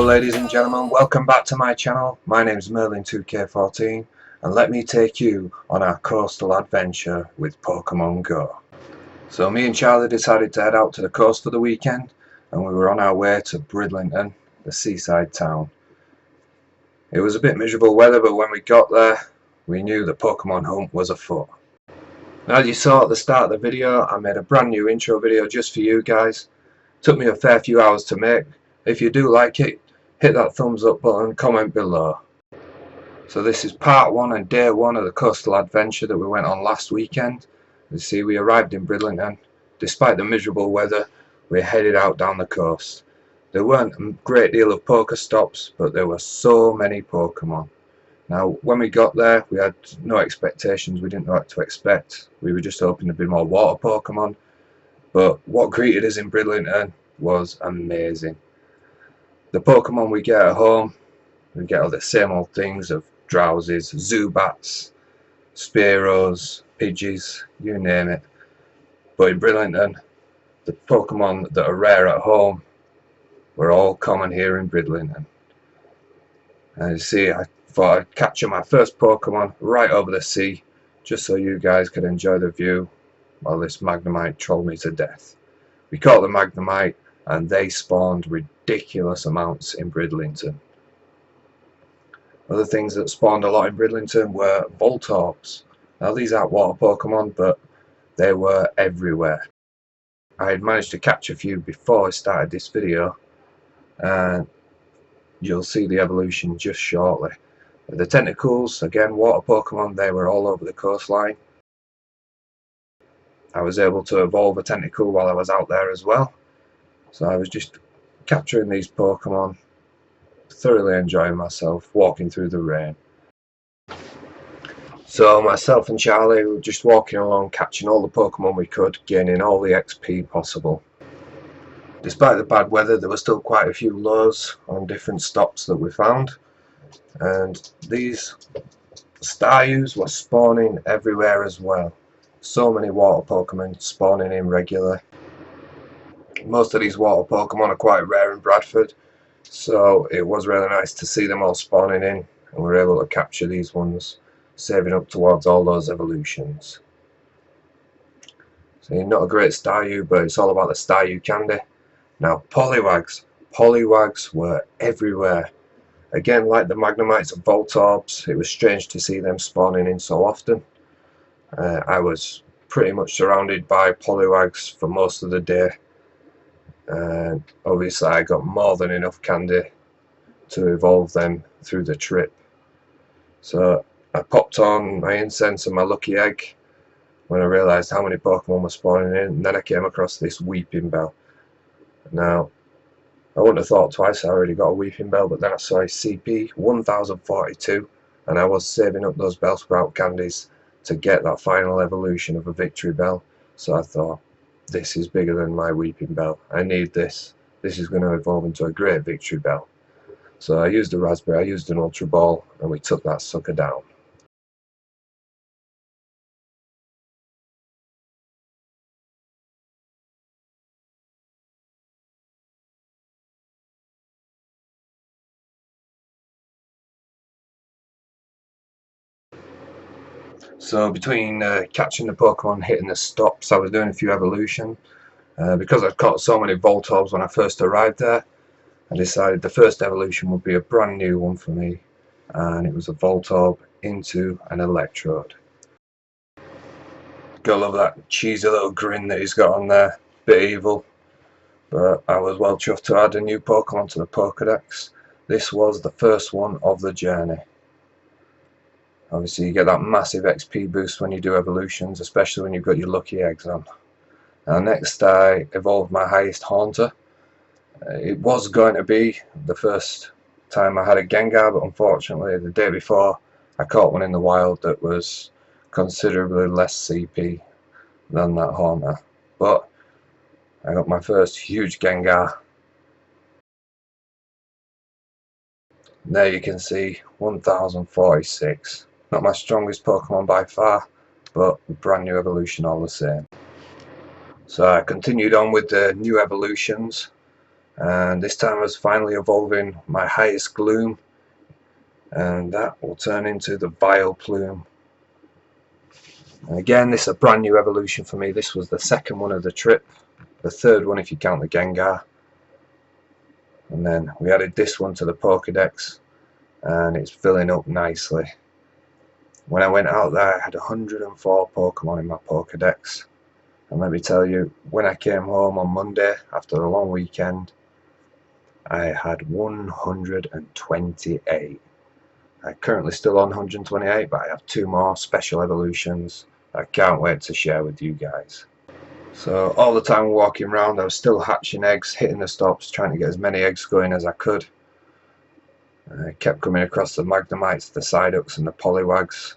Hello ladies and gentlemen, welcome back to my channel. My name is Merlin2k14 and let me take you on our coastal adventure with Pokemon Go. So me and Charlie decided to head out to the coast for the weekend and we were on our way to Bridlington, the seaside town. It was a bit miserable weather, but when we got there we knew the Pokemon hunt was afoot. Now, as you saw at the start of the video, I made a brand new intro video just for you guys. Took me a fair few hours to make. If you do like it, hit that thumbs up button, comment below. So this is part 1 and day 1 of the coastal adventure that we went on last weekend. You see, we arrived in Bridlington. Despite the miserable weather, we headed out down the coast. There weren't a great deal of poker stops, but there were so many Pokemon. Now, when we got there, we had no expectations. We didn't know what to expect. We were just hoping to be more water Pokemon. But what greeted us in Bridlington was amazing. The Pokemon we get at home, we get all the same old things of Drowsies, Zubats, Spearows, Pidgeys, you name it. But in Bridlington, the Pokemon that are rare at home were all common here in Bridlington. And you see, I thought I'd capture my first Pokemon right over the sea, just so you guys could enjoy the view while this Magnemite trolled me to death. We caught the Magnemite and they spawned ridiculous amounts in Bridlington. Other things that spawned a lot in Bridlington were Voltorbs. Now these aren't water Pokemon, but they were everywhere. I had managed to catch a few before I started this video, and you'll see the evolution just shortly. The Tentacles, again water Pokemon, they were all over the coastline. I was able to evolve a Tentacle while I was out there as well. So I was just capturing these Pokemon, thoroughly enjoying myself, walking through the rain. So myself and Charlie were just walking along, catching all the Pokemon we could, gaining all the XP possible. Despite the bad weather, there were still quite a few lures on different stops that we found. And these Staryus were spawning everywhere as well. So many water Pokemon spawning in regular. Most of these water Pokemon are quite rare in Bradford, so it was really nice to see them all spawning in, and we were able to capture these ones, saving up towards all those evolutions. So not a great Staryu, but it's all about the Staryu candy. Now Poliwags were everywhere. Again, like the Magnemites and Voltorbs, it was strange to see them spawning in so often. I was pretty much surrounded by Poliwags for most of the day. And obviously I got more than enough candy to evolve them through the trip. So I popped on my incense and my lucky egg when I realised how many Pokemon were spawning in, and then I came across this Weeping Bell. Now I wouldn't have thought twice, I already got a Weeping Bell, but then I saw a CP 1042 and I was saving up those Bellsprout candies to get that final evolution of a Victory Bell. So I thought, this is bigger than my Weeping Bell. I need this. This is going to evolve into a great Victory Bell. So I used a Raspberry, I used an Ultra Ball, and we took that sucker down. So between catching the Pokemon, hitting the stops, I was doing a few evolution. Because I'd caught so many Voltorbs when I first arrived there, I decided the first evolution would be a brand new one for me, and it was a Voltorb into an Electrode. Gotta love that cheesy little grin that he's got on there, bit evil, but I was well chuffed to add a new Pokemon to the Pokedex. This was the first one of the journey. Obviously you get that massive XP boost when you do evolutions, especially when you've got your lucky eggs on. Now next I evolved my highest Haunter. It was going to be the first time I had a Gengar, but unfortunately the day before I caught one in the wild that was considerably less CP than that Haunter. But I got my first huge Gengar. And there you can see 1046. Not my strongest Pokemon by far, but a brand new evolution all the same. So I continued on with the new evolutions. And this time I was finally evolving my highest gloom, and that will turn into the Vile Plume. And again, this is a brand new evolution for me. This was the second one of the trip, the third one if you count the Gengar. And then we added this one to the Pokedex, and it's filling up nicely. When I went out there, I had 104 Pokemon in my Pokedex. And let me tell you, when I came home on Monday after a long weekend, I had 128. I'm currently still on 128, but I have 2 more special evolutions I can't wait to share with you guys. So all the time walking around, I was still hatching eggs, hitting the stops, trying to get as many eggs going as I could. I kept coming across the Magnemites, the Psyducks and the Poliwags,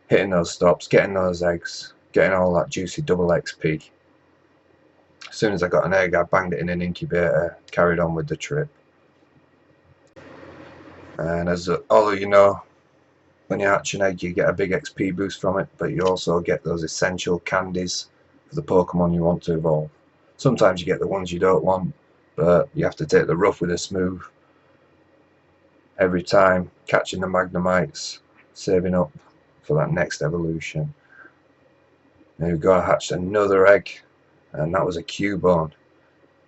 hitting those stops, getting those eggs, getting all that juicy double XP. As soon as I got an egg, I banged it in an incubator, carried on with the trip. And as all of you know, when you hatch an egg you get a big XP boost from it, but you also get those essential candies for the Pokemon you want to evolve. Sometimes you get the ones you don't want, but you have to take the rough with the smooth. Every time, catching the Magnemites, saving up for that next evolution. There we go, I hatched another egg, and that was a Cubone.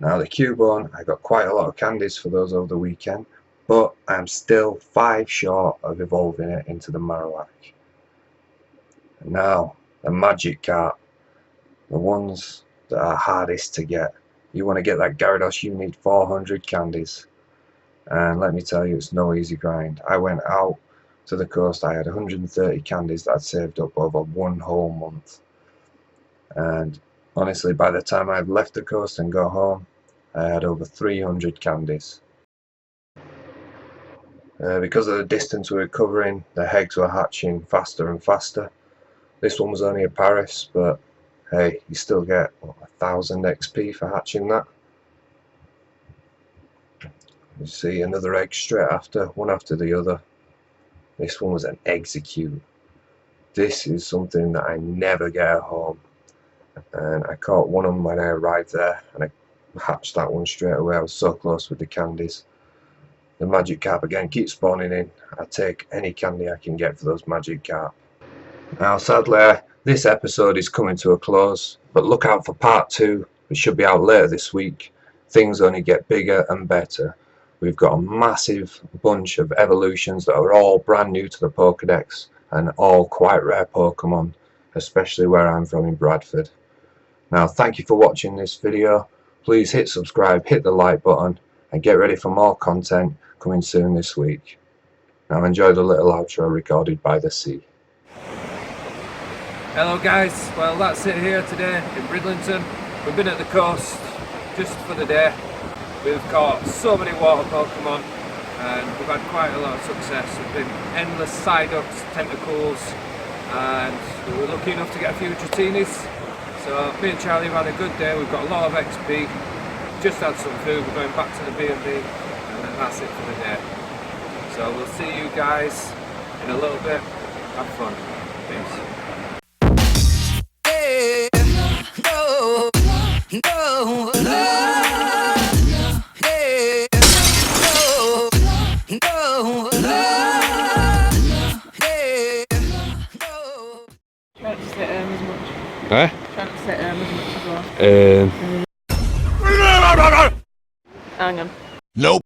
Now the Cubone, I got quite a lot of candies for those over the weekend, but I'm still 5 short of evolving it into the Marowak. And now, the Magikarp, the ones that are hardest to get. You want to get that Gyarados, you need 400 candies. And let me tell you, it's no easy grind. I went out to the coast, I had 130 candies that I'd saved up over 1 whole month. And honestly, by the time I'd left the coast and go home, I had over 300 candies. Because of the distance we were covering, the eggs were hatching faster and faster. This one was only a Paris, but hey, you still get 1000 XP for hatching that. You see another egg straight after, one after the other. This one was an Execute. This is something that I never get at home. And I caught one of them when I arrived there, and I hatched that one straight away. I was so close with the candies. The Magikarp again keeps spawning in. I take any candy I can get for those Magikarp. Now sadly, this episode is coming to a close, but look out for part 2, which should be out later this week. Things only get bigger and better. We've got a massive bunch of evolutions that are all brand new to the Pokedex and all quite rare Pokemon, especially where I'm from in Bradford. Now thank you for watching this video. Please hit subscribe, hit the like button, and get ready for more content coming soon this week. Now enjoy the little outro recorded by the sea. Hello guys, well that's it here today in Bridlington. We've been at the coast just for the day. We've caught so many water Pokemon and we've had quite a lot of success. There's been endless Psyducks, Tentacles, and we were lucky enough to get a few Dratinis. So me and Charlie have had a good day. We've got a lot of XP, just had some food, we're going back to the B&B, and then that's it for the day. So we'll see you guys in a little bit. Have fun. Peace. Try not to say as much. Eh? Try not to say as much as well. Um. Hang on. Nope.